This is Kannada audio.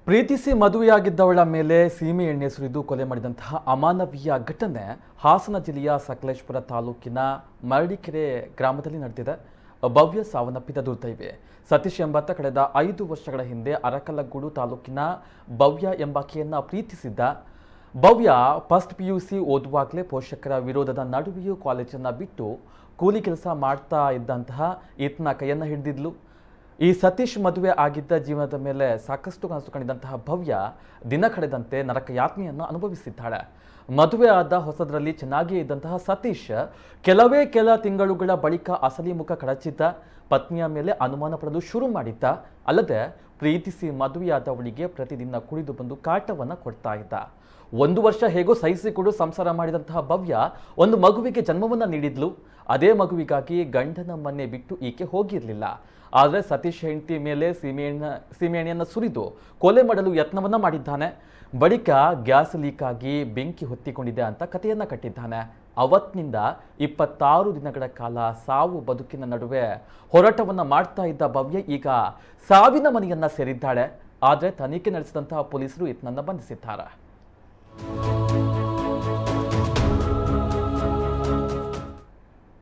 ಪ್ರೀತಿಸಿ ಮದುವೆಯಾಗಿದ್ದವಳ ಮೇಲೆ ಸೀಮೆ ಎಣ್ಣೆ ಸುರಿದು ಕೊಲೆ ಮಾಡಿದಂತಹ ಅಮಾನವೀಯ ಘಟನೆ ಹಾಸನ ಜಿಲ್ಲೆಯ ಸಕಲೇಶಪುರ ತಾಲೂಕಿನ ಮರಡಿಕೆರೆ ಗ್ರಾಮದಲ್ಲಿ ನಡೆದಿದೆ. ಭವ್ಯ ಸಾವನ್ನಪ್ಪಿದ ದುರ್ದೈವಿ ಸತೀಶ್ ಎಂಬಾತ ಕಳೆದ 5 ವರ್ಷಗಳ ಹಿಂದೆ ಅರಕಲಗೂಡು ತಾಲೂಕಿನ ಭವ್ಯ ಎಂಬಾಕೆಯನ್ನ ಪ್ರೀತಿಸಿದ್ದ. ಭವ್ಯ ಫಸ್ಟ್ PUC ಓದುವಾಗಲೇ ಪೋಷಕರ ವಿರೋಧದ ನಡುವೆಯೂ ಕಾಲೇಜನ್ನು ಬಿಟ್ಟು ಕೂಲಿ ಕೆಲಸ ಮಾಡ್ತಾ ಇದ್ದಂತಹ ಈತನ ಕೈಯನ್ನು ಹಿಡಿದಿದ್ಲು. ಈ ಸತೀಶ್ ಮದುವೆ ಆಗಿದ್ದ ಜೀವನದ ಮೇಲೆ ಸಾಕಷ್ಟು ಕನಸು ಕಂಡಿದ್ದಂತಹ ಭವ್ಯ ದಿನ ಕಳೆದಂತೆ ನರಕ ಯಾತನೆಯನ್ನು ಅನುಭವಿಸಿದ್ದಾಳೆ. ಮದುವೆ ಆದ ಹೊಸದರಲ್ಲಿ ಚೆನ್ನಾಗಿಯೇ ಇದ್ದಂತಹ ಸತೀಶ್ ಕೆಲ ತಿಂಗಳುಗಳ ಬಳಿಕ ಅಸಲಿ ಮುಖ ಕಳಚಿದ್ದ. ಪತ್ನಿಯ ಮೇಲೆ ಅನುಮಾನ ಪಡಲು ಶುರು ಮಾಡಿದ್ದ. ಅಲ್ಲದೆ ಪ್ರೀತಿಸಿ ಮದುವೆಯಾದವಳಿಗೆ ಪ್ರತಿದಿನ ಕುಡಿದು ಬಂದು ಕಾಟವನ್ನು ಕೊಡ್ತಾ ಇದ್ದ. 1 ವರ್ಷ ಹೇಗೋ ಸಹಿಸಿಕೊಂಡು ಸಂಸಾರ ಮಾಡಿದಂತಹ ಭವ್ಯ ಒಂದು ಮಗುವಿಗೆ ಜನ್ಮವನ್ನು ನೀಡಿದ್ಲು. ಅದೇ ಮಗುವಿಗಾಗಿ ಗಂಡನ ಮನೆ ಬಿಟ್ಟು ಈಕೆ ಹೋಗಿರಲಿಲ್ಲ. ಆದರೆ ಸತೀಶ್ ಹೆಂಡತಿ ಮೇಲೆ ಸೀಮೆಎಣ್ಣೆಯನ್ನು ಸುರಿದು ಕೊಲೆ ಮಾಡಲು ಯತ್ನವನ್ನ ಮಾಡಿದ್ದಾನೆ. ಬಳಿಕ ಗ್ಯಾಸ್ ಲೀಕ್ ಆಗಿ ಬೆಂಕಿ ಹೊತ್ತಿಕೊಂಡಿದೆ ಅಂತ ಕಥೆಯನ್ನ ಕಟ್ಟಿದ್ದಾನೆ. ಅವತ್ತಿನಿಂದ 26 ದಿನಗಳ ಕಾಲ ಸಾವು ಬದುಕಿನ ನಡುವೆ ಹೋರಾಟವನ್ನ ಮಾಡ್ತಾ ಇದ್ದ ಭವ್ಯ ಈಗ ಸಾವಿನ ಮನೆಯನ್ನ ಸೇರಿದ್ದಾಳೆ. ಆದರೆ ತನಿಖೆ ನಡೆಸಿದಂತಹ ಪೊಲೀಸರು ಈತನನ್ನ ಬಂಧಿಸಿದ್ದಾರೆ.